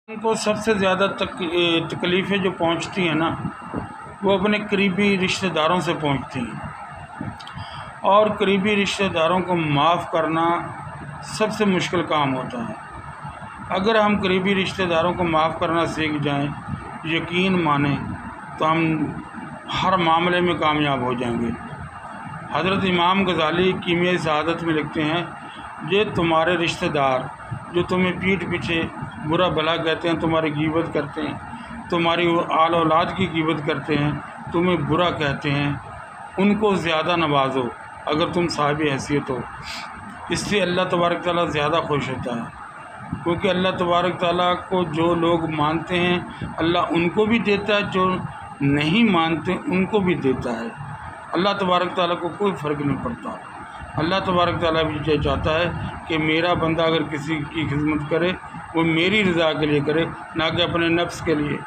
ان کو سب سے زیادہ تکلیفیں جو پہنچتی ہیں نا، وہ اپنے قریبی رشتہ داروں سے پہنچتی ہیں، اور قریبی رشتہ داروں کو معاف کرنا سب سے مشکل کام ہوتا ہے۔ اگر ہم قریبی رشتہ داروں کو معاف کرنا سیکھ جائیں، یقین مانیں، تو ہم ہر معاملے میں کامیاب ہو جائیں گے۔ حضرت امام غزالی کیمیائے سعادت میں لکھتے ہیں، یہ تمہارے رشتہ دار جو تمہیں پیٹھ پیچھے برا بھلا کہتے ہیں، تمہاری غیبت کرتے ہیں، تمہاری آل اولاد کی غیبت کرتے ہیں، تمہیں برا کہتے ہیں، ان کو زیادہ نوازو اگر تم صاحب حیثیت ہو۔ اس سے اللہ تبارک تعالیٰ زیادہ خوش ہوتا ہے، کیونکہ اللہ تبارک تعالیٰ کو جو لوگ مانتے ہیں اللہ ان کو بھی دیتا ہے، جو نہیں مانتے ان کو بھی دیتا ہے۔ اللہ تبارک تعالیٰ کو کوئی فرق نہیں پڑتا۔ اللہ تبارک تعالیٰ بھی یہ چاہتا ہے کہ میرا بندہ اگر کسی کی خدمت کرے وہ میری رضا کے لیے کرے، نہ کہ اپنے نفس کے لیے۔